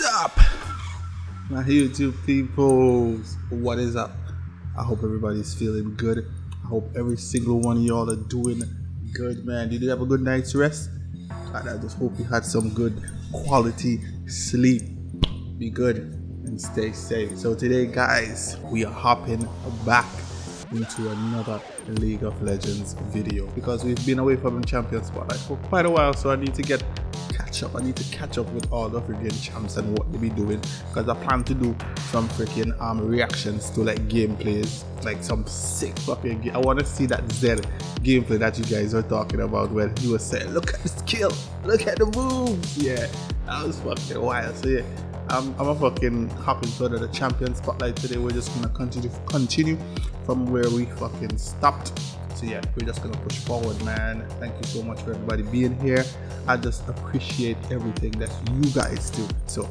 What's up, my YouTube peoples? What is up? I hope everybody's feeling good. I hope every single one of y'all are doing good, man. Did you have a good night's rest? And I just hope you had some good quality sleep. Be good and stay safe. So today, guys, we are hopping back into another League of Legends video because we've been away from the champion spotlight for quite a while, so I need to catch up. I need to catch up with all the freaking champs and what they be doing, because I plan to do some freaking reactions to like gameplays, like some sick fucking I want to see that Zed gameplay that you guys are talking about where he was saying, look at the skill, look at the moves. Yeah, that was fucking wild. So yeah, I'm a fucking hopping to the champion spotlight today. We're just gonna continue from where we fucking stopped. So yeah, we're just gonna push forward, man. Thank you so much for everybody being here. I just appreciate everything that you guys do. So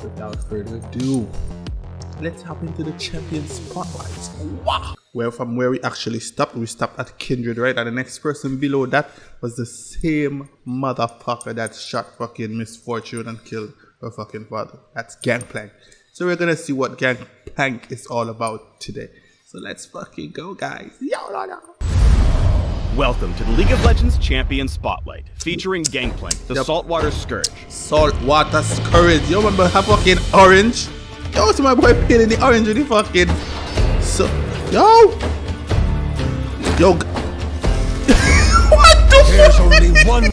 without further ado, let's hop into the champion spotlight. Wow. Well, from where we actually stopped, we stopped at Kindred, right? And the next person below that was the same motherfucker that shot fucking Misfortune and killed her fucking father. That's Gangplank. So we're gonna see what Gangplank is all about today. So let's fucking go, guys. Welcome to the League of Legends Champion Spotlight, featuring Gangplank, the Saltwater Scourge. Saltwater Scourge. You remember her fucking orange? Yo, to my boy peeling the orange with the fucking... So, yo! What the There's only one...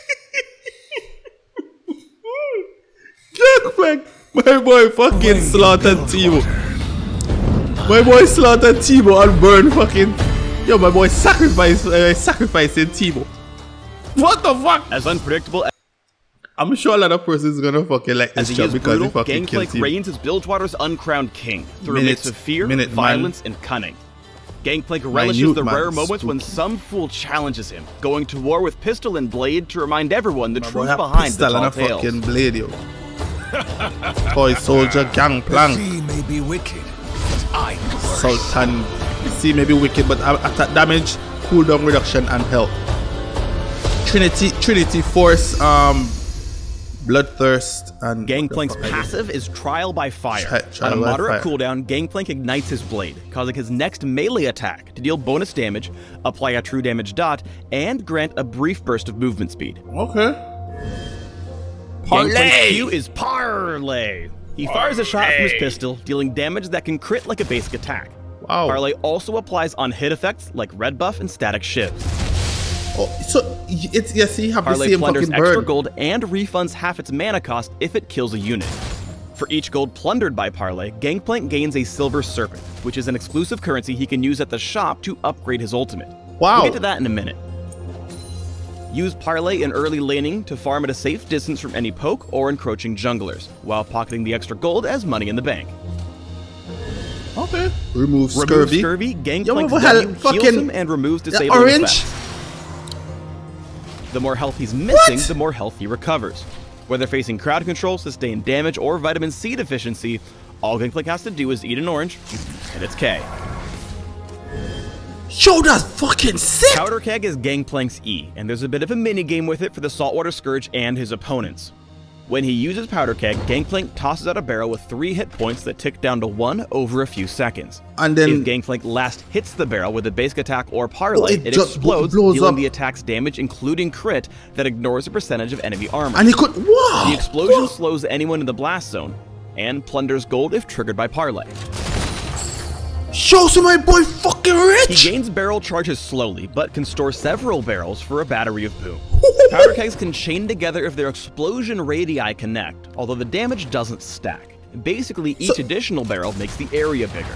Gangplank! My boy fucking slaughtered Timo. My boy slaughtered Timo and burned fucking... Yo, my boy sacrificing Timo. What the fuck? As unpredictable as... I'm sure a lot of persons gonna fucking like this job because he fucking killed Gangplank reigns as Bilgewater's uncrowned king through a mix of fear, violence, and cunning. Gangplank relishes the rare moments when some fool challenges him, going to war with pistol and blade to remind everyone the truth behind the tall tales. Fucking blade, yo. Toy soldier Gangplank. The sea may be wicked, but I'm worse. Sultan. The sea may be wicked, but attack damage, cooldown reduction, and health. Trinity Force, Bloodthirst, and Gangplank's passive is Trial by Fire. On a moderate cooldown, Gangplank ignites his blade, causing his next melee attack to deal bonus damage, apply a true damage dot, and grant a brief burst of movement speed. Okay. Gangplank's Q is Parlay. He fires a shot from his pistol, dealing damage that can crit like a basic attack. Wow. Parlay also applies on hit effects like red buff and static shivs. Oh, so it's yes, you have Parlay the same plunders fucking extra bird. gold and refunds half its mana cost if it kills a unit. For each gold plundered by Parlay, Gangplank gains a Silver Serpent, which is an exclusive currency he can use at the shop to upgrade his ultimate. Wow. We'll get to that in a minute. Use Parlay in early laning to farm at a safe distance from any poke or encroaching junglers, while pocketing the extra gold as money in the bank. Okay. Remove scurvy. Gangplank's W heals him and removes disabling effects. The more health he's missing, the more health he recovers. Whether facing crowd control, sustained damage, or vitamin C deficiency, all Gangplank has to do is eat an orange, and it's K. Yo, that's fucking sick! Powder Keg is Gangplank's E, and there's a bit of a mini-game with it for the Saltwater Scourge and his opponents. When he uses Powder Keg, Gangplank tosses out a barrel with 3 hit points that tick down to 1 over a few seconds. And then if Gangplank last hits the barrel with a basic attack or parlay, it explodes, dealing the attack's damage, including crit, that ignores a percentage of enemy armor. And he could... Wow! The explosion slows anyone in the blast zone, and plunders gold if triggered by parlay. Show so my boy fucking rich! He gains barrel charges slowly, but can store several barrels for a battery of boom. Powder kegs can chain together if their explosion radii connect, although the damage doesn't stack. Basically, each additional barrel makes the area bigger.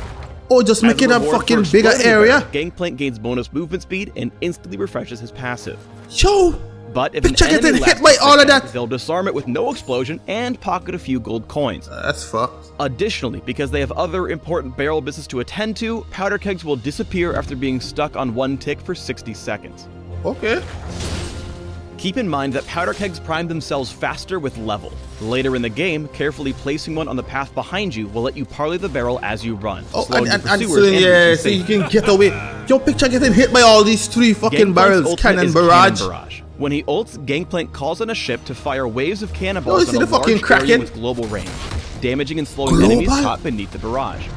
Oh, just make it a fucking bigger area? Gangplank gains bonus movement speed and instantly refreshes his passive. Yo! But if an enemy hit by all of that, they'll disarm it with no explosion and pocket a few gold coins. That's fucked. Additionally, because they have other important barrel business to attend to, powder kegs will disappear after being stuck on 1 tick for 60 seconds. Okay. Keep in mind that powder kegs prime themselves faster with level. Later in the game, carefully placing one on the path behind you will let you parlay the barrel as you run. Oh, so yeah, so you can get away. Yo, picture getting hit by all these 3 fucking barrels. Cannon barrage. When he ults, Gangplank calls on a ship to fire waves of cannonballs in a large area with global range. damaging and slowing enemies caught beneath the barrage.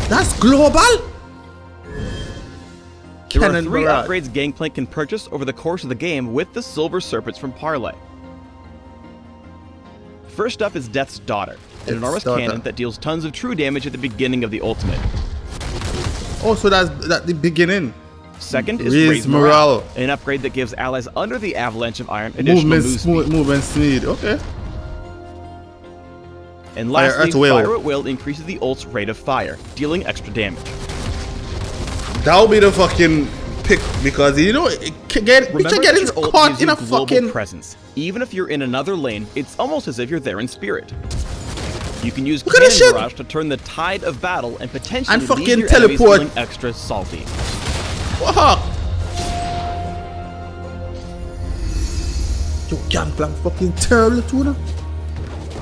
That's global? There are 3 upgrades Gangplank can purchase over the course of the game with the Silver Serpents from Parlay. First up is Death's Daughter, an enormous cannon that deals tons of true damage at the beginning of the ultimate. Oh, so that's the beginning. Second is Raise Morale, an upgrade that gives allies under the Avalanche of Iron additional movement speed. Okay. And lastly, Fire at Will increases the ult's rate of fire, dealing extra damage. That'll be the fucking pick, because you know it can get caught in a fucking presence. Even if you're in another lane, it's almost as if you're there in spirit. You can use Cannon Barrage to turn the tide of battle and potentially leave your enemies feeling extra salty. Fuck! Yo, Gangplank fucking terrible tuna.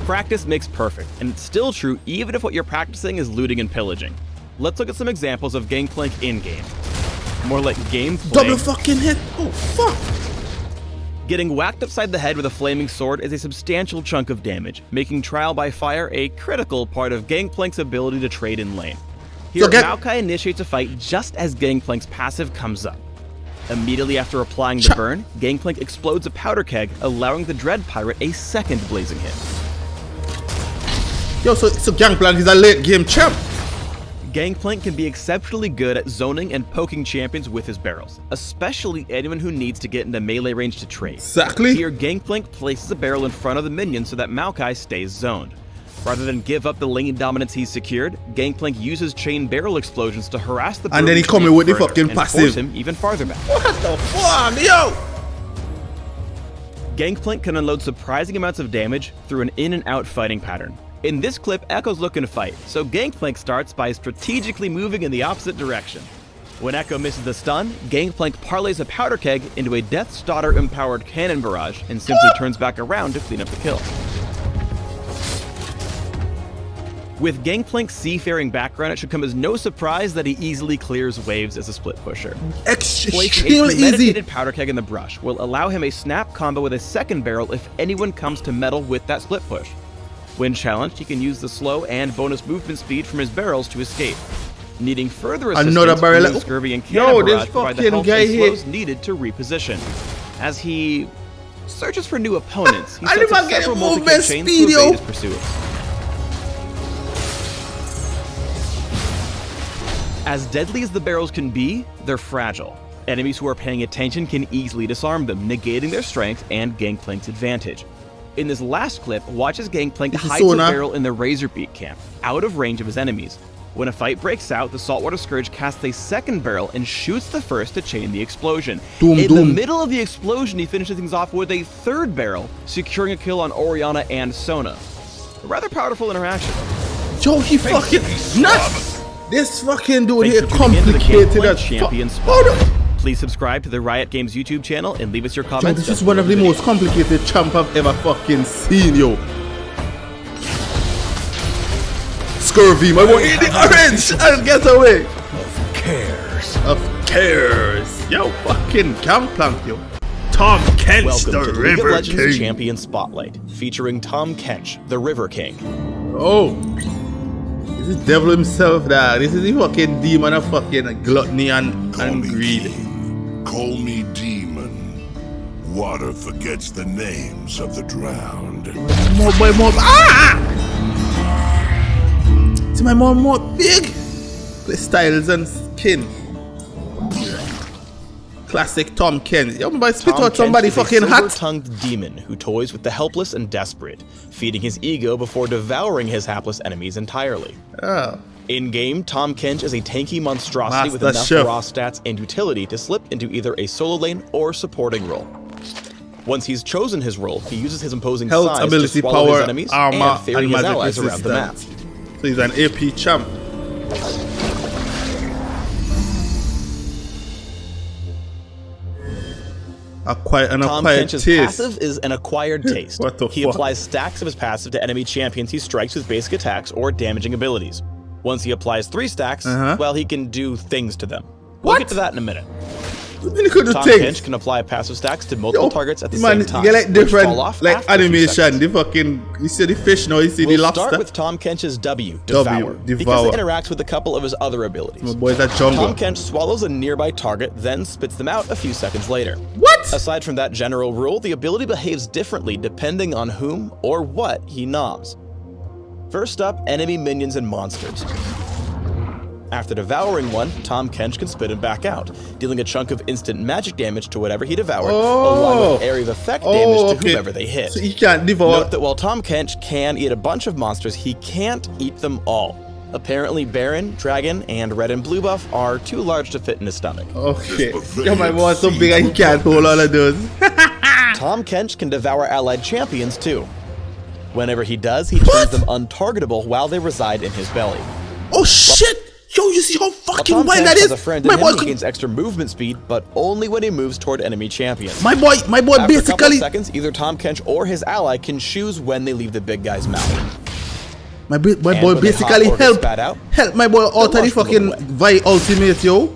Practice makes perfect, and it's still true even if what you're practicing is looting and pillaging. Let's look at some examples of Gangplank in-game. More like Gangplank. Double fucking hit! Oh, fuck! Getting whacked upside the head with a flaming sword is a substantial chunk of damage, making Trial by Fire a critical part of Gangplank's ability to trade in lane. Here, Maokai initiates a fight just as Gangplank's passive comes up. Immediately after applying the burn, Gangplank explodes a powder keg, allowing the Dread Pirate a second blazing hit. Yo, so Gangplank is a late game champ. Gangplank can be exceptionally good at zoning and poking champions with his barrels, especially anyone who needs to get into melee range to trade. Exactly. Here, Gangplank places a barrel in front of the minion so that Maokai stays zoned. Rather than give up the lane dominance he's secured, Gangplank uses chain barrel explosions to harass the and then he come in with the fucking passive. Force him even farther back. What the fuck, yo? Gangplank can unload surprising amounts of damage through an in and out fighting pattern. In this clip, Echo's looking to fight, so Gangplank starts by strategically moving in the opposite direction. When Echo misses the stun, Gangplank parlays a powder keg into a Death's Daughter empowered cannon barrage and simply turns back around to clean up the kill. With Gangplank's seafaring background, it should come as no surprise that he easily clears waves as a split pusher. Placing a premeditated powder keg in the brush will allow him a snap combo with a second barrel if anyone comes to meddle with that split push. When challenged, he can use the slow and bonus movement speed from his barrels to escape. Needing further assistance, Scurvy and Cannon Barrage provide the health and slows needed to reposition. As he searches for new opponents, he sets up several multi-kill chains to evade his pursuers. As deadly as the barrels can be, they're fragile. Enemies who are paying attention can easily disarm them, negating their strength and Gangplank's advantage. In this last clip, watch as Gangplank hides a barrel in the Razorbeak camp, out of range of his enemies. When a fight breaks out, the Saltwater Scourge casts a second barrel and shoots the first to chain the explosion. In the middle of the explosion, he finishes things off with a third barrel, securing a kill on Oriana and Sona. A rather powerful interaction. Yo, he fucking nuts! This fucking dude here complicated as champion Please subscribe to the Riot Games YouTube channel and leave us your comments. Yo, this is one of the most complicated champ I've ever fucking seen, yo. Scurvy, my boy, eat the orange and get away. Of cares. Of cares. Yo, fucking Gangplank, yo. Tahm Kench, welcome the to River League of Legends King. Champion Spotlight, featuring Tahm Kench, the River King. Oh. This is devil himself, dad. This is the fucking demon of fucking gluttony and greed. Call me demon. Water forgets the names of the drowned. More boy, more. Ah! See my more big. Styles and skin. Classic Tahm Kench. Yo, my spit out somebody fucking hot. Silver-tongued demon who toys with the helpless and desperate, feeding his ego before devouring his hapless enemies entirely. Oh. In-game, Tahm Kench is a tanky monstrosity with enough raw stats and utility to slip into either a solo lane or supporting role. Once he's chosen his role, he uses his imposing health, size ability, to swallow power, his enemies armor, and ferry his allies around the map. So he's an AP champ. Tahm Kench's passive is an acquired taste. What the he applies stacks of his passive to enemy champions he strikes with basic attacks or damaging abilities. Once he applies 3 stacks, well, he can do things to them. We'll get to that in a minute. Tahm Kench can apply passive stacks to multiple targets at the same time. You like different, fall off like animation. The fucking, you see the fish now, you see the lobster. We'll start with Tahm Kench's W, Devour, because it interacts with a couple of his other abilities. My boy's a jungle. Tahm Kench swallows a nearby target, then spits them out a few seconds later. What? Aside from that general rule, the ability behaves differently depending on whom or what he noms. First up, enemy minions and monsters. After devouring one, Tahm Kench can spit him back out, dealing a chunk of instant magic damage to whatever he devoured, along with area of effect damage to whomever they hit. So he can't devour. Note that while Tahm Kench can eat a bunch of monsters, he can't eat them all. Apparently Baron, Dragon, and Red and Blue buff are too large to fit in his stomach. Okay. Yo, my boy's so big he can't hold all of those. Tahm Kench can devour allied champions too. Whenever he does, he turns them untargetable while they reside in his belly. Oh shit! Yo, you see how fucking wild that is? As a friend in him, he gains extra movement speed, but only when he moves toward enemy champions. My boy After basically. a couple of seconds, either Tahm Kench or his ally can choose when they leave the big guy's mouth. My boy basically help my boy out of the fucking Vi ultimate, yo.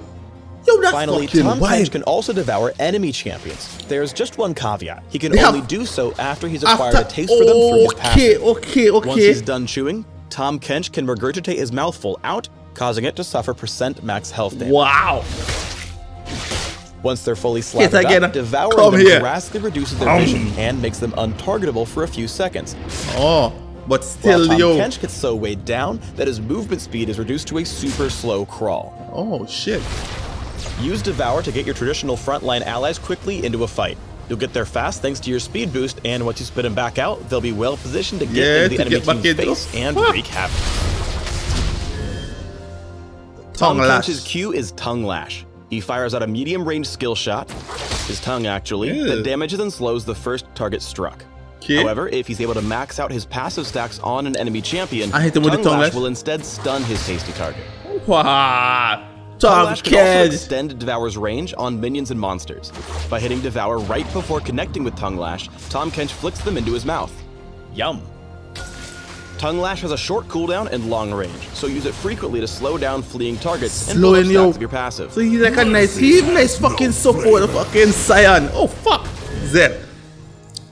Yo, that's finally, fucking Tahm wild. Kench can also devour enemy champions. There's just one caveat. He can only do so after he's acquired a taste for them through his passive. Okay. Once he's done chewing, Tahm Kench can regurgitate his mouthful out, causing it to suffer % max health damage. Wow. Once they're fully slathered up, devouring them drastically reduces their vision and makes them untargetable for a few seconds. Oh, but still, Tahm yo. Kench gets so weighed down that his movement speed is reduced to a super slow crawl. Oh, shit. Use Devour to get your traditional frontline allies quickly into a fight. You'll get there fast thanks to your speed boost, and once you spit them back out, they'll be well positioned to get into the enemy team's face and wreak havoc. Tahm Kench's Q is Tongue Lash. He fires out a medium-range skill shot, his tongue actually, that damages and slows the first target struck. However, if he's able to max out his passive stacks on an enemy champion, Tongue Lash will instead stun his tasty target. Wow. Tongue Lash can also extend Devour's range on minions and monsters. By hitting Devour right before connecting with Tongue Lash, Tahm Kench flicks them into his mouth. Yum. Tongue Lash has a short cooldown and long range, so use it frequently to slow down fleeing targets and build up stacks of your passive. So he's like a nice fucking support, a fucking Scion. Oh fuck. Zed.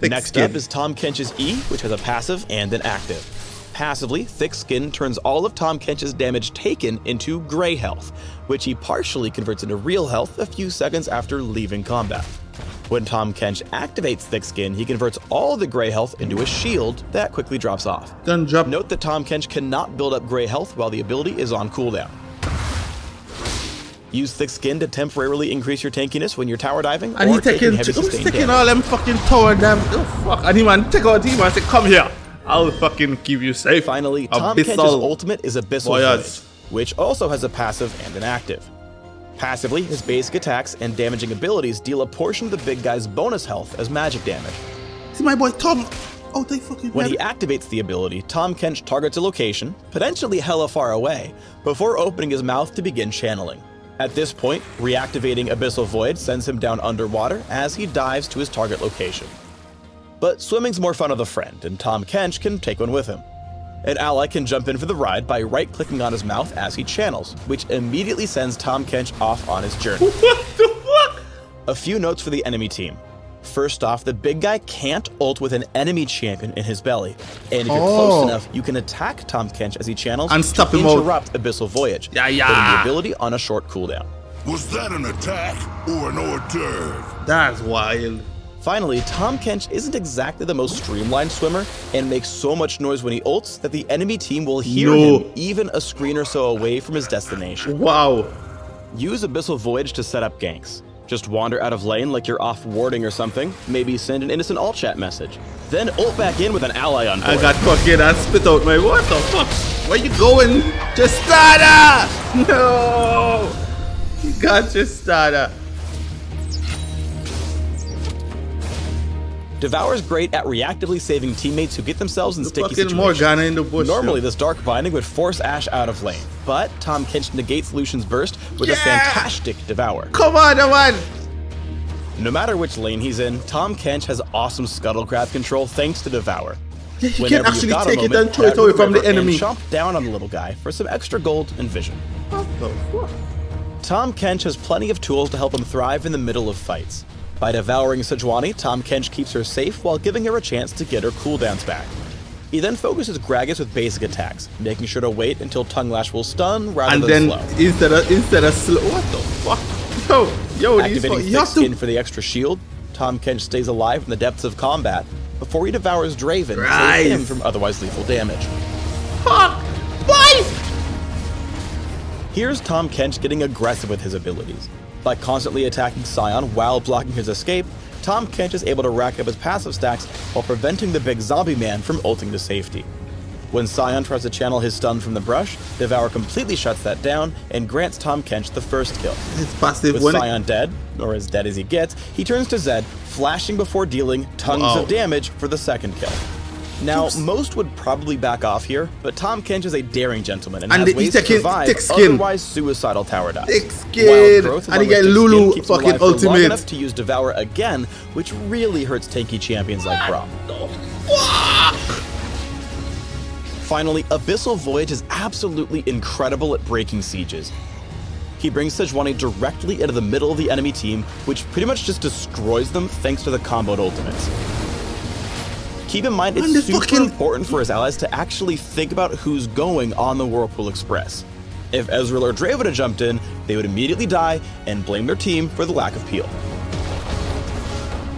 Next up is Tahm Kench's E, which has a passive and an active. Passively, Thick Skin turns all of Tahm Kench's damage taken into gray health, which he partially converts into real health a few seconds after leaving combat. When Tahm Kench activates Thick Skin, he converts all the gray health into a shield that quickly drops off. Note that Tahm Kench cannot build up gray health while the ability is on cooldown. Use Thick Skin to temporarily increase your tankiness when you're tower diving or taking heavy sustained damage. All them fucking tower damage. Oh fuck. And he man take out him and say, come here. I'll fucking keep you safe. Finally, Tahm Kench's ultimate is Abyssal Voyage, which also has a passive and an active. Passively, his basic attacks and damaging abilities deal a portion of the big guy's bonus health as magic damage. See my boy Tom. Oh, they fucking. When he activates the ability, Tahm Kench targets a location, potentially hella far away, before opening his mouth to begin channeling. At this point, reactivating Abyssal Void sends him down underwater as he dives to his target location. But swimming's more fun of the friend, and Tahm Kench can take one with him. An ally can jump in for the ride by right-clicking on his mouth as he channels, which immediately sends Tahm Kench off on his journey. What the fuck? A few notes for the enemy team. First off, the big guy can't ult with an enemy champion in his belly, and if you're close enough, you can attack Tahm Kench as he channels and stop him interrupt Abyssal Voyage, putting the ability on a short cooldown. Was that an attack or an hors d'oeuvre? That's wild. Finally, Tahm Kench isn't exactly the most streamlined swimmer and makes so much noise when he ults that the enemy team will hear him even a screen or so away from his destination. Wow. Use Abyssal Voyage to set up ganks. Just wander out of lane like you're off warding or something, maybe send an innocent alt chat message. Then ult back in with an ally on board. I got fucking I spit out my what the fuck? Where you going? Tristana! No! You got Tristana. Devour's great at reactively saving teammates who get themselves in sticky situations. Morgana in the bush. Normally, this Dark Binding would force Ashe out of lane, but Tahm Kench negates Lucian's burst with a fantastic Devour. Come on, man! No matter which lane he's in, Tahm Kench has awesome scuttlecraft control thanks to Devour. Yeah, you can actually take it and throw it away from the enemy. And chomp down on the little guy for some extra gold and vision. What the fuck? Tahm Kench has plenty of tools to help him thrive in the middle of fights. By devouring Sejuani, Tahm Kench keeps her safe while giving her a chance to get her cooldowns back. He then focuses Gragas with basic attacks, making sure to wait until Tongue Lash will stun rather than slow. instead of slow, what the fuck? Yo, activating Thick Skin for the extra shield, Tahm Kench stays alive in the depths of combat before he devours Draven to save him from otherwise lethal damage. Fuck! Why? Here's Tahm Kench getting aggressive with his abilities. By constantly attacking Sion while blocking his escape, Tahm Kench is able to rack up his passive stacks while preventing the big zombie man from ulting to safety. When Sion tries to channel his stun from the brush, Devour completely shuts that down and grants Tahm Kench the first kill. It's passive. With Sion dead, or as dead as he gets, he turns to Zed, flashing before dealing tons of damage for the second kill. Now, most would probably back off here, but Tahm Kench is a daring gentleman and has ways to survive otherwise suicidal tower dives. Thick Skin, and he get Lulu fucking ultimate. Long enough to use Devour again, which really hurts tanky champions like Braum. Finally, Abyssal Voyage is absolutely incredible at breaking sieges. He brings Sejuani directly into the middle of the enemy team, which pretty much just destroys them thanks to the comboed ultimates. Keep in mind, it's super important for his allies to actually think about who's going on the Whirlpool Express. If Ezreal or Draven had jumped in, they would immediately die and blame their team for the lack of peel.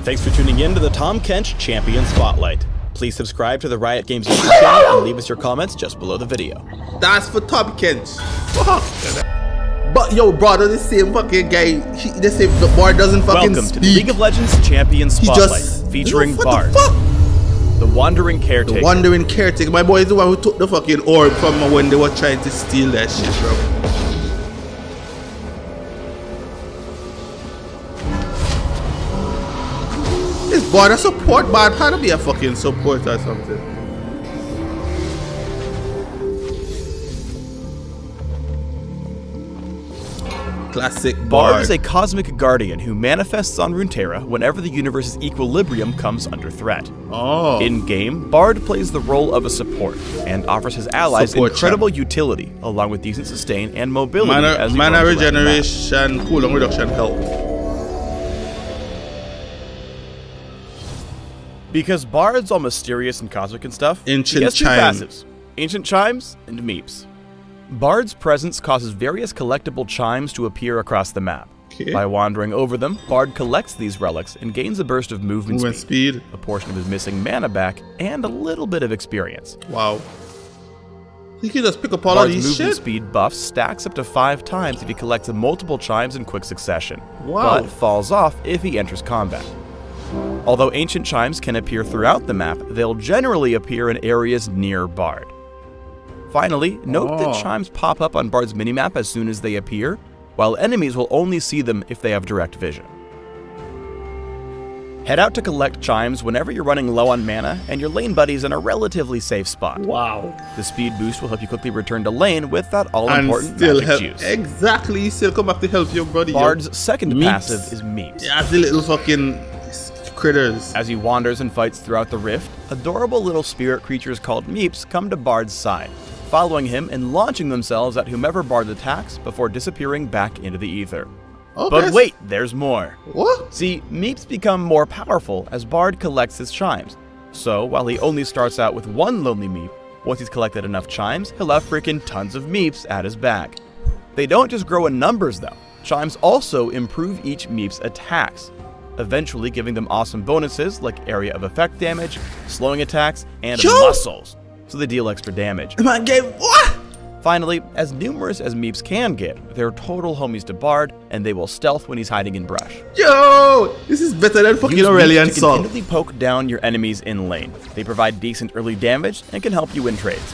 Thanks for tuning in to the Tahm Kench Champion Spotlight. Please subscribe to the Riot Games YouTube channel and leave us your comments just below the video. That's for Tahm Kench. But yo, brother, the same fucking guy, the same the Bard doesn't fucking Welcome speak. to the League of Legends Champion Spotlight, featuring Bard. The Wandering Caretaker. The Wandering Caretaker. My boy is the one who took the fucking orb from when they were trying to steal that shit, bro. This boy a support bard. How to be a fucking support or something? Classic Bard is a cosmic guardian who manifests on Runeterra whenever the universe's equilibrium comes under threat. In-game, Bard plays the role of a support and offers his allies incredible utility, along with decent sustain and mobility as he mana regeneration, cooldown reduction help. Because Bard's all mysterious and cosmic and stuff, he has two passives, Ancient Chimes and Meeps. Bard's presence causes various collectible chimes to appear across the map. By wandering over them, Bard collects these relics and gains a burst of movement speed, a portion of his missing mana back, and a little bit of experience. Wow. He can just pick up all of these shit? Movement speed buff stacks up to 5 times if he collects multiple chimes in quick succession, but falls off if he enters combat. Although ancient chimes can appear throughout the map, they'll generally appear in areas near Bard. Finally, note that chimes pop up on Bard's minimap as soon as they appear, while enemies will only see them if they have direct vision. Head out to collect chimes whenever you're running low on mana and your lane buddy's in a relatively safe spot. Wow. The speed boost will help you quickly return to lane with that all-important magic juice. Exactly, you still come back to help your buddy. Bard's second passive is Meeps. Yeah, the little fucking critters. As he wanders and fights throughout the rift, adorable little spirit creatures called Meeps come to Bard's side, following him and launching themselves at whomever Bard attacks before disappearing back into the ether. But wait, there's more. What? See, Meeps become more powerful as Bard collects his chimes. So, while he only starts out with one lonely Meep, once he's collected enough chimes, he'll have freaking tons of Meeps at his back. They don't just grow in numbers though. Chimes also improve each Meep's attacks, eventually giving them awesome bonuses like area of effect damage, slowing attacks, and muscles, so they deal extra damage. Man, what? Finally, as numerous as Meeps can get, they're total homies to Bard, and they will stealth when he's hiding in brush. Yo, this is better than fucking Aurelian Song. Continually poke down your enemies in lane. They provide decent early damage and can help you win trades.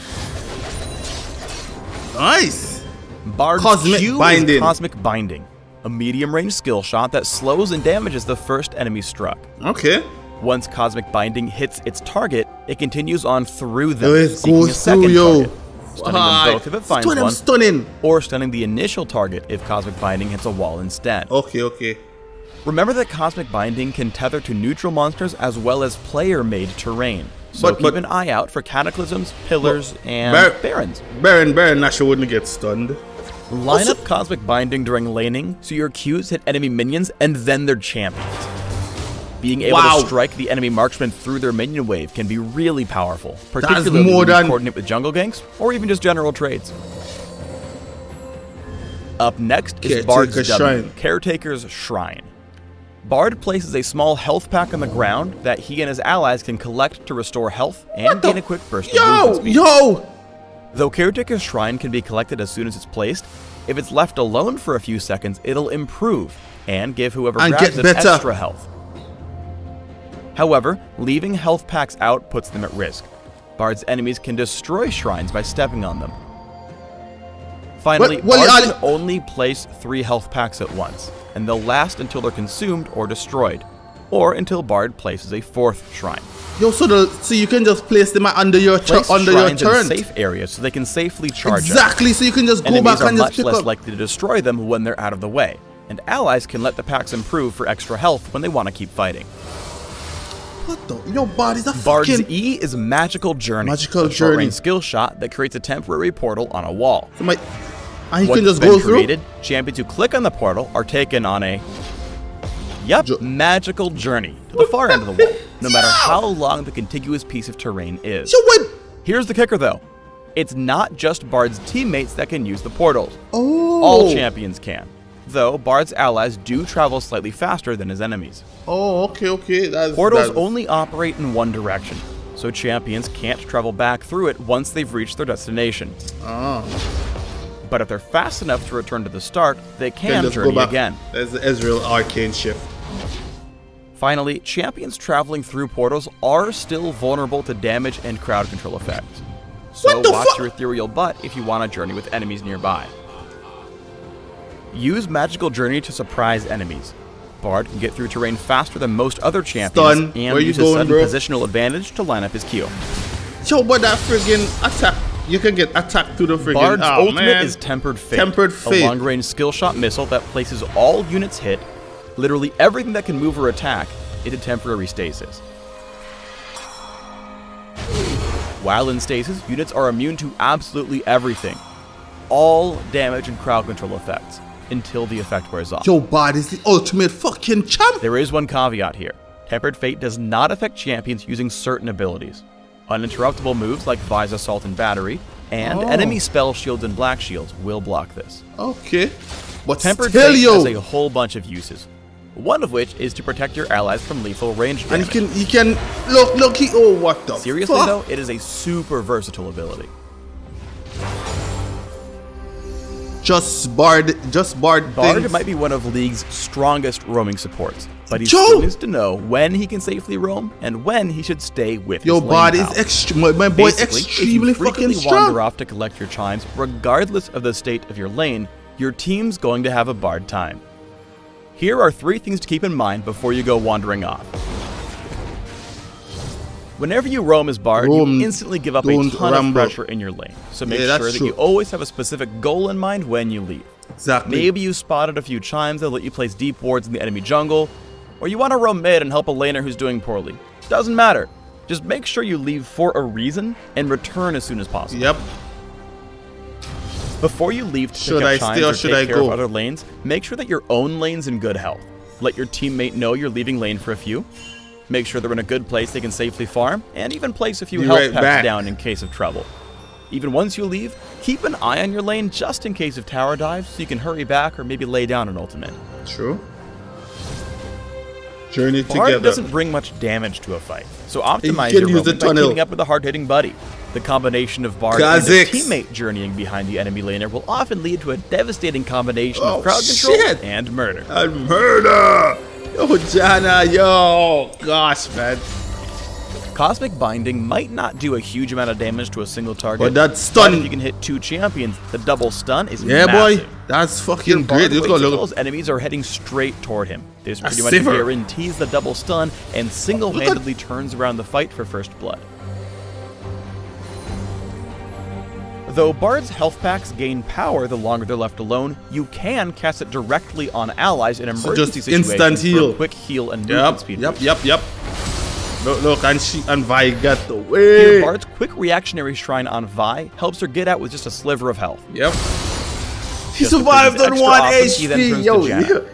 Nice. Bard's Q is Cosmic Binding, a medium-range skill shot that slows and damages the first enemy struck. Okay. Once Cosmic Binding hits its target, it continues on through them, seeking a second target, stunning them both if it finds one, or stunning the initial target if Cosmic Binding hits a wall instead. Okay. Remember that Cosmic Binding can tether to neutral monsters as well as player-made terrain, so keep an eye out for Cataclysms, Pillars, and Barons. Baron Nashor wouldn't get stunned. Line up Cosmic Binding during laning so your Qs hit enemy minions and then their champions. Being able to strike the enemy marksman through their minion wave can be really powerful, particularly when you coordinate with jungle ganks or even just general trades. Up next is Bard's W, Caretaker's Shrine. Bard places a small health pack on the ground that he and his allies can collect to restore health and gain a quick burst of movement speed. Though Caretaker's Shrine can be collected as soon as it's placed, if it's left alone for a few seconds, it'll improve and give whoever grabs it extra health. However, leaving health packs out puts them at risk. Bard's enemies can destroy shrines by stepping on them. Finally, Bard can only place 3 health packs at once, and they'll last until they're consumed or destroyed, or until Bard places a 4th shrine. Yo, so you can just place them under your turn. In safe areas so they can safely charge up. Exactly, so you can just go back and just pick up. Enemies are much less likely to destroy them when they're out of the way, and allies can let the packs improve for extra health when they want to keep fighting. What the? Your body's a Bard's fucking... E is Magical Journey. Magical a short-range skill shot that creates a temporary portal on a wall. So and you can just go through? Champions who click on the portal are taken on a magical journey to the far end of the wall, no matter how long the contiguous piece of terrain is. Here's the kicker though. It's not just Bard's teammates that can use the portals. All champions can, though Bard's allies do travel slightly faster than his enemies. Okay. Portals only operate in one direction, so champions can't travel back through it once they've reached their destination. But if they're fast enough to return to the start, they can journey again. There's the Ezreal Arcane shift. Finally, champions traveling through portals are still vulnerable to damage and crowd control effects. So watch your ethereal butt if you want to journey with enemies nearby. Use Magical Journey to surprise enemies. Bard can get through terrain faster than most other champions and use his sudden positional advantage to line up his Q. Yo, but that friggin' attack, you can get attacked through the friggin'... Bard's ultimate is Tempered Fate. A long-range skill shot missile that places all units hit, literally everything that can move or attack, into temporary stasis. While in stasis, units are immune to absolutely everything. All damage and crowd control effects, until the effect wears off. Yo, Bard is the ultimate fucking champ! There is one caveat here. Tempered Fate does not affect champions using certain abilities. Uninterruptible moves like Vise Assault and Battery, and enemy spell shields and black shields will block this. Okay. But Tempered Fate has a whole bunch of uses. One of which is to protect your allies from lethal range damage. And you can look, what the Seriously though, it is a super versatile ability. Bard might be one of League's strongest roaming supports, but he still needs to know when he can safely roam and when he should stay with his lane Bard pal. is my boy extremely fucking strong. Wander off to collect your chimes, regardless of the state of your lane, your team's going to have a Bard time. Here are 3 things to keep in mind before you go wandering off. Whenever you roam as Bard, you instantly give up a ton of pressure in your lane, so make sure that you always have a specific goal in mind when you leave. Exactly. Maybe you spotted a few chimes that let you place deep wards in the enemy jungle, or you want to roam mid and help a laner who's doing poorly. Doesn't matter. Just make sure you leave for a reason and return as soon as possible. Yep. Before you leave to pick up chimes or take care of other lanes, make sure that your own lane's in good health. Let your teammate know you're leaving lane for a few. Make sure they're in a good place they can safely farm, and even place a few health packs down in case of trouble. Even once you leave, keep an eye on your lane just in case of tower dives, so you can hurry back or maybe lay down an ultimate. True. Journey Bard together. Doesn't bring much damage to a fight, so optimize your roaming by teaming up with a hard-hitting buddy. The combination of Bard and a teammate journeying behind the enemy laner will often lead to a devastating combination of crowd control and murder. Yo, Jana, yo, gosh, man. Cosmic Binding might not do a huge amount of damage to a single target, but that stun, if you can hit 2 champions, the double stun is boy, massive. that's fucking great. Those enemies are heading straight toward him. This pretty much guarantees the double stun and single-handedly turns around the fight for first blood. Though Bard's health packs gain power the longer they're left alone, you can cast it directly on allies in emergency situations instant heal. For quick heal and movement speed. Yep. Look, and Vi got the way. Here, Bard's quick reactionary shrine on Vi helps her get out with just a sliver of health. Yep. He survived on 1 HP, yo.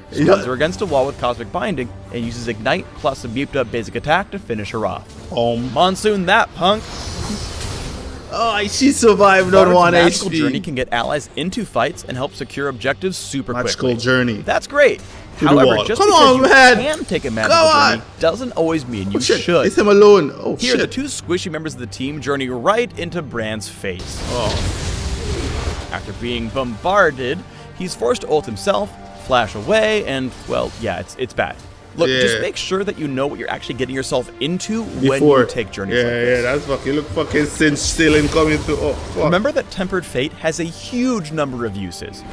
He stuns her against a wall with Cosmic Binding and uses Ignite plus a beeped up basic attack to finish her off. Monsoon that, punk! Oh, she survived on 1 Magical HP. Journey can get allies into fights and help secure objectives super quickly. Magical Journey. That's great. To the However, wall. just Come because on, you man. can take a magical journey doesn't always mean you should. It's him alone. Oh, Here, shit. the two squishy members of the team journey right into Brand's face. Oh. After being bombarded, he's forced to ult himself, flash away, and, well, yeah, it's bad. Look, just make sure that you know what you're actually getting yourself into when you take journeys like this. Yeah, that's fucking, look fucking cinch stealing coming through. Oh, fuck. Remember that Tempered Fate has a huge number of uses.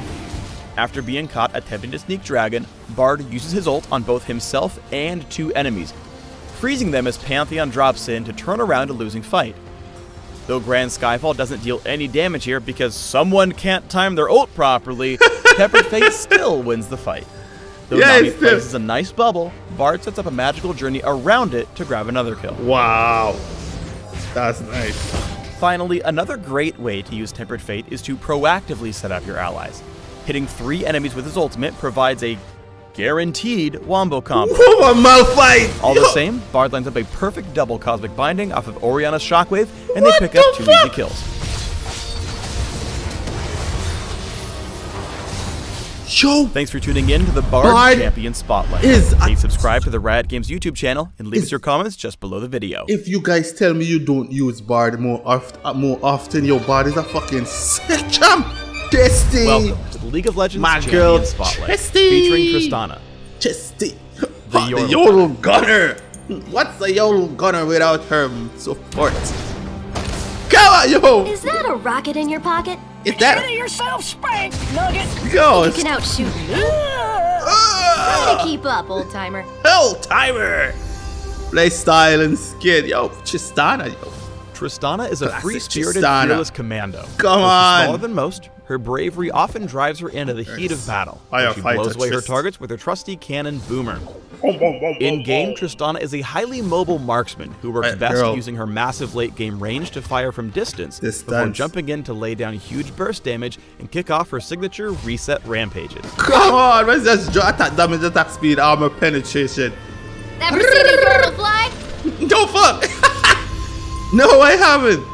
After being caught attempting to sneak Dragon, Bard uses his ult on both himself and 2 enemies, freezing them as Pantheon drops in to turn around a losing fight. Though Grand Skyfall doesn't deal any damage here because someone can't time their ult properly, Tempered Fate still wins the fight. Though Nami places a nice bubble, Bard sets up a magical journey around it to grab another kill. Wow. That's nice. Finally, another great way to use Tempered Fate is to proactively set up your allies. Hitting 3 enemies with his ultimate provides a guaranteed wombo combo. Oh, my Malphite! All the same, Bard lines up a perfect double Cosmic Binding off of Oriana's Shockwave, and they pick up 2 easy kills. Yo! Thanks for tuning in to the Bard Champion Spotlight. Please subscribe to the Riot Games YouTube channel and leave us your comments just below the video. If you guys tell me you don't use Bard more often, your Bard is a fucking sick champ! Chesty! Welcome to the League of Legends My Champion girl, Spotlight, Chesty! featuring Tristana. Chesty! The Yodel Gunner! What's a Yodel Gunner without her support? Come on, yo! Is that a rocket in your pocket? Is that? Consider yourself spanked, Nugget! Go! You can outshoot me? Try to keep up, old timer. Old timer! Play style and skin. Yo, Tristana, yo. Tristana is a Classic free-spirited, Tristana. fearless commando. Come Though on. she's smaller than most, her bravery often drives her into the heat of battle. Where she blows away her targets with her trusty cannon Boomer. In-game, Tristana is a highly mobile marksman who works best using her massive late-game range to fire from distance before jumping in to lay down huge burst damage and kick off her signature reset rampages. Come on, let's just attack damage, attack speed, armor penetration. Ever seen a turtle fly? No fuck! No, I haven't.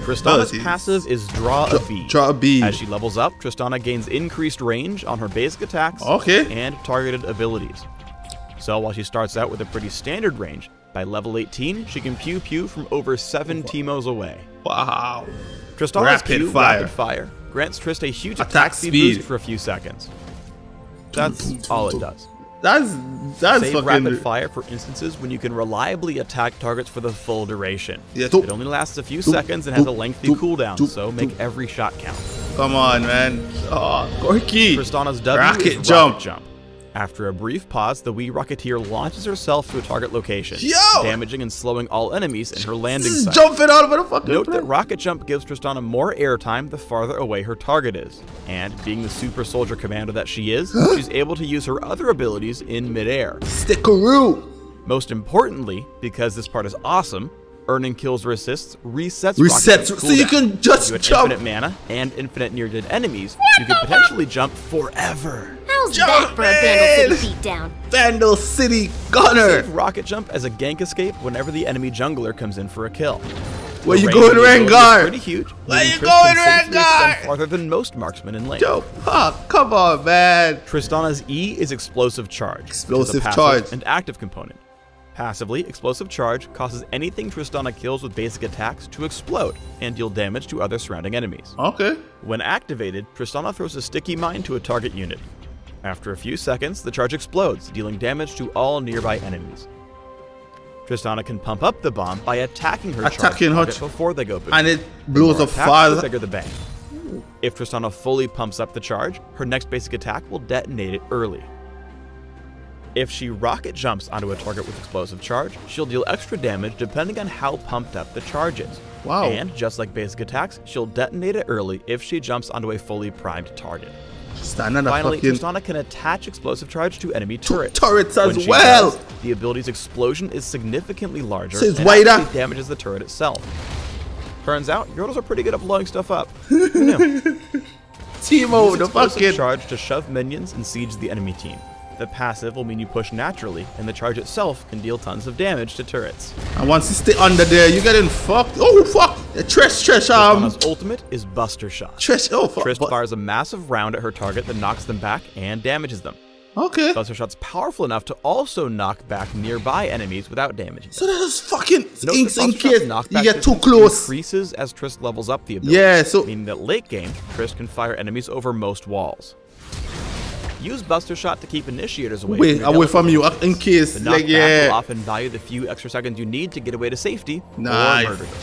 Tristana's passive is Draw a Bead. Draw a Bead. As she levels up, Tristana gains increased range on her basic attacks and targeted abilities. So while she starts out with a pretty standard range, by level 18, she can pew-pew from over 7 Teemos away. Wow. Tristana's Q, Rapid Fire, grants Trist a huge attack speed boost for a few seconds. That's all it does. That's Save fucking... Rapid Fire for instances when you can reliably attack targets for the full duration. It only lasts a few seconds and has a lengthy cooldown, so make every shot count. Come on, man. Oh, Gorky. Tristana's W is Rocket Jump. After a brief pause, the wee Rocketeer launches herself to a target location, damaging and slowing all enemies in her landing site. Jumping all over the fucking Note that Rocket Jump gives Tristana more airtime the farther away her target is, and being the super soldier commando that she is, she's able to use her other abilities in midair. Stickaroo! Most importantly, because this part is awesome, earning kills or assists resets so you can just jump. Infinite mana and infinite near-dead enemies, you could potentially jump forever. How's that for a Vandal City beatdown? Vandal City Gunner! Save Rocket Jump as a gank escape whenever the enemy jungler comes in for a kill. Where you going, Rengar? Pretty huge. Where you going, Rengar? Farther than most marksmen in lane. Yo, come on, man. Tristana's E is Explosive Charge. Explosive Charge. And active component. Passively, Explosive Charge causes anything Tristana kills with basic attacks to explode and deal damage to other surrounding enemies. Okay. When activated, Tristana throws a sticky mine to a target unit. After a few seconds, the charge explodes, dealing damage to all nearby enemies. Tristana can pump up the bomb by attacking her target before they go boom. And it blows up farther. The bigger the bang. If Tristana fully pumps up the charge, her next basic attack will detonate it early. If she rocket jumps onto a target with explosive charge, she'll deal extra damage depending on how pumped up the charge is. Wow. And just like basic attacks, she'll detonate it early if she jumps onto a fully primed target. Finally, Tristana can attach explosive charge to enemy turrets. Turrets as well! The ability's explosion is significantly larger So it's and actually damages the turret itself. Turns out, Yordles are pretty good at blowing stuff up. Who knew? Teemo, Use the explosive fucking charge to shove minions and siege the enemy team. The passive will mean you push naturally, and the charge itself can deal tons of damage to turrets. And once you stay under there, you getting fucked. Oh fuck! Tristana's ultimate is Buster Shot. Oh fuck! Trist fires a massive round at her target that knocks them back and damages them. Okay. Buster Shot's powerful enough to also knock back nearby enemies without damaging them. So that is fucking Note inks that in Buster Shot's case knockback you get too distance close. Increases as Trist levels up the ability. Yeah, so Meaning that late game, Trist can fire enemies over most walls. Use Buster Shot to keep initiators away. wait away from you in case The like knockback will often value the few extra seconds you need to get away to safety Nice. or murder them.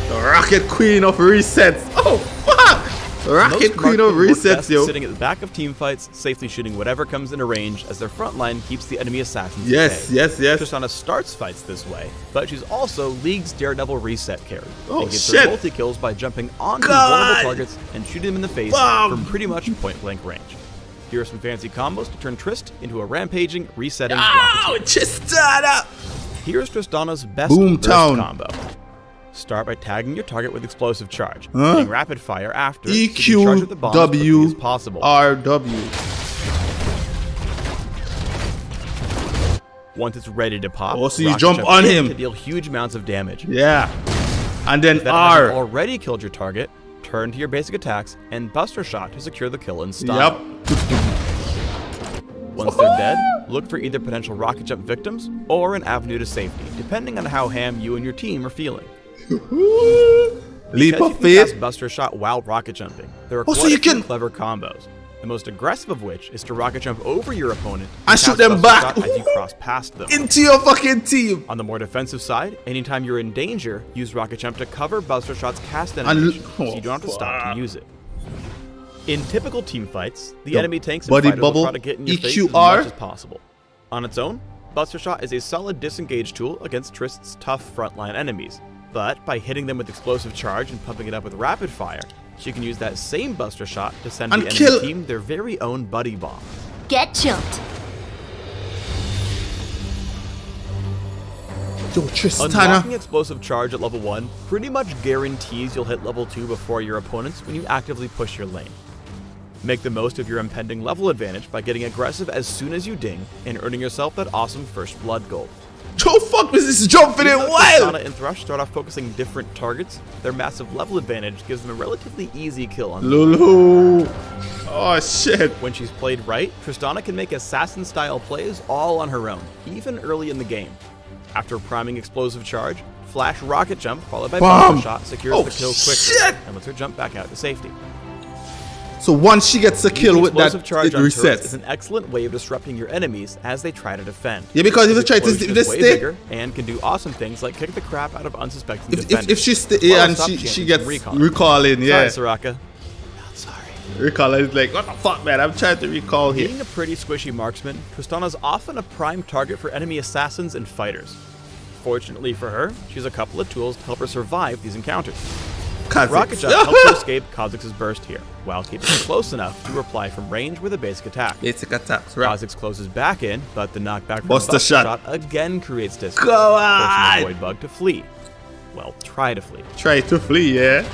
the Rocket Queen of resets. Oh fuck! Rocket Most Queen of marksmen work resets, best yo. sitting at the back of team fights, safely shooting whatever comes into range as their front line keeps the enemy assassins at Yes, bay. yes, yes. Tristana starts fights this way, but she's also League's Daredevil reset carry. Oh, and gets shit. her multi-kills by jumping onto God. vulnerable targets and shooting them in the face Bomb. from pretty much point-blank range. Here are some fancy combos to turn Trist into a rampaging, resetting Oh, rocket. Tristana! Here's Tristana's best Boom burst town. combo. Start by tagging your target with explosive charge, Huh? hitting rapid fire after, so you can charge with the bombs as quickly EQW as possible. RW. Once it's ready to pop, Oh, so you rocket jump on in him. to deal huge amounts of damage. Yeah. And then If that hasn't R. already killed your target, turn to your basic attacks and Buster Shot to secure the kill in style. Yep. Once they're dead, look for either potential rocket jump victims or an avenue to safety, depending on how ham you and your team are feeling. Leap Because of you can faith. cast Buster Shot while rocket jumping, there are Oh, quite so a you few can- clever combos. The most aggressive of which is to rocket jump over your opponent And shoot cast them Buster back. Shot as you cross past them. Into your fucking team. On the more defensive side, anytime you're in danger, use Rocket Jump to cover Buster Shot's cast And animation, l- so you don't have to stop fuck. to use it. In typical team fights, the Yo, enemy tanks and buddy fighters will bubble, try to get in your face EQR. as much as possible. On its own, Buster Shot is a solid disengage tool against Trist's tough frontline enemies, but by hitting them with explosive charge and pumping it up with rapid fire, she can use that same Buster Shot to send And the kill- enemy team their very own buddy bomb. Get jumped. Yo, Tristana. Unlocking explosive charge at level 1 pretty much guarantees you'll hit level 2 before your opponents when you actively push your lane. Make the most of your impending level advantage by getting aggressive as soon as you ding and earning yourself that awesome first blood gold. Yo, fuck was this jumping it Even though wild? Tristana and Thrush start off focusing different targets, their massive level advantage gives them a relatively easy kill on them. Lulu. Oh shit. When she's played right, Tristana can make assassin-style plays all on her own, even early in the game. After priming explosive charge, flash rocket jump followed by Bomb. Buster Shot secures Oh, the kill quickly shit. and lets her jump back out to safety. So once she gets a kill Using with that, explosive charge it on turrets is resets. an excellent way of disrupting your enemies as they try to defend. Yeah, because if The they try to explosion if they is way stay, bigger and can do awesome things like kick the crap out of unsuspecting if defenders. she stay, Well, yeah, and stop she chanting gets recon. recalling, yeah. Sorry, Soraka. Not sorry. Recalling is like, what the fuck, man? I'm trying to recall here. Being a pretty squishy marksman, Tristana's often a prime target for enemy assassins and fighters. Fortunately for her, she has a couple of tools to help her survive these encounters. Kha'Zix. Rocket Jump helps her escape Kha'Zix's burst here, while keeping her close enough to reply from range with a basic attack. Basic attacks, right? Kha'Zix closes back in, but the knockback from Buster Shot. again creates distance, Go forcing on! the Void Bug to flee. Well, try to flee. Try to flee, yeah.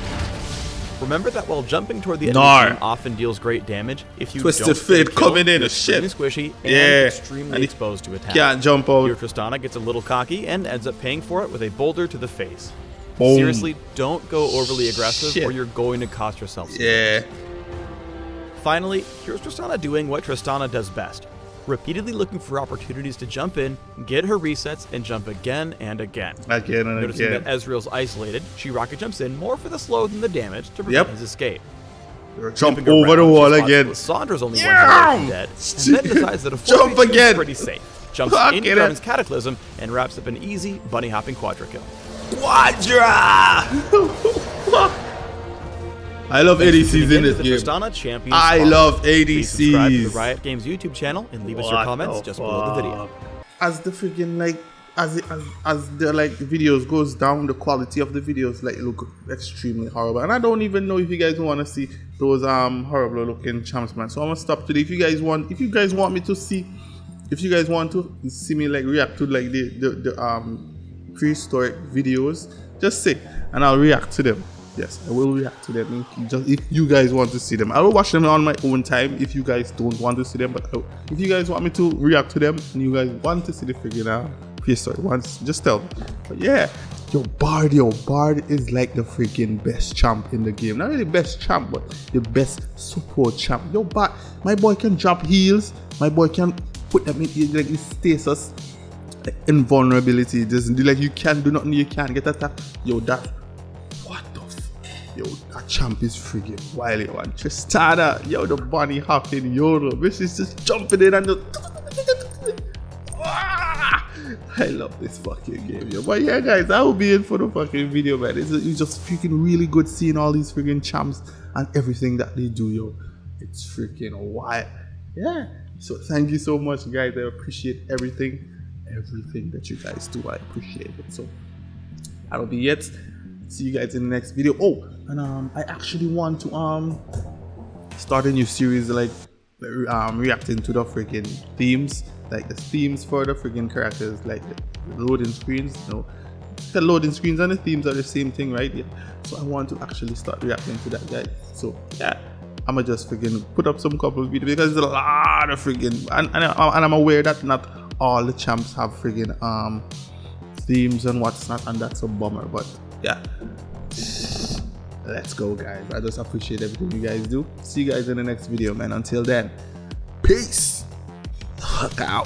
Remember that while jumping toward the Nar. enemy team often deals great damage, if you Twisted don't Fate get a kill, coming in, you're shit. extremely squishy and Yeah. extremely And he exposed to attack. Can't jump Your out. Tristana gets a little cocky and ends up paying for it with a boulder to the face. Boom. Seriously, don't go overly aggressive Shit. or you're going to cost yourself some. Yeah. Finally, here's Tristana doing what Tristana does best. Repeatedly looking for opportunities to jump in, get her resets, and jump again and again. Again and Noticing again. that Ezreal's isolated, she rocket jumps in more for the slow than the damage to prevent Yep. his escape. Jump Jumping over around, the she wall spots again. Lissandra's only one Yeah. hit away from dead, and then decides that a Jump 4v2 again. is pretty safe. Jumps Fuck into it. Draven's Cataclysm and wraps up an easy bunny hopping quadra kill. Quadra! I love ADCs in this The game. Tristana Champions I Spot. love Please subscribe to the ADCs. Riot Games YouTube channel and leave us your What comments the just below the video. fuck? As the freaking like as the like the videos goes down, the quality of the videos like look extremely horrible. And I don't even know if you guys want to see those horrible looking champs, man. So I'm gonna stop today. If you guys want me to see, if you guys want to see me like react to like the prehistoric videos, just say and I'll react to them. Yes, I will react to them. Just if you guys want to see them, I will watch them on my own time. If you guys don't want to see them, but if you guys want me to react to them and you guys want to see the freaking prehistory ones, just tell me. But yeah, yo, Bard is like the freaking best champ in the game. Not really best champ, but the best support champ. Yo, Bard, my boy can drop heals. My boy can put them in like his status, like invulnerability. Just like you can't do nothing, you can't get attacked. Yo, that. Yo, that champ is friggin' wild, yo. And Tristana, yo, the bunny hopping, yo, this is just jumping in and I love this fucking game, yo. But yeah, guys, I will be in for the fucking video, man. It's just freaking really good seeing all these freaking champs and everything that they do, yo. It's freaking wild. Yeah. So thank you so much, guys. I appreciate everything that you guys do. I appreciate it. So that'll be it. See you guys in the next video. Oh, and I actually want to start a new series, like reacting to the freaking themes, like the themes for the freaking characters, like the loading screens. You know, the loading screens and the themes are the same thing, right? Yeah. So I want to actually start reacting to that, guys. So yeah, I'ma just freaking put up some couple of videos because there's a lot of freaking and I'm aware that not all the champs have freaking themes and what's not, and that's a bummer. But yeah, let's go, guys. I just appreciate everything you guys do. See you guys in the next video, man. Until then, peace. Fuck out.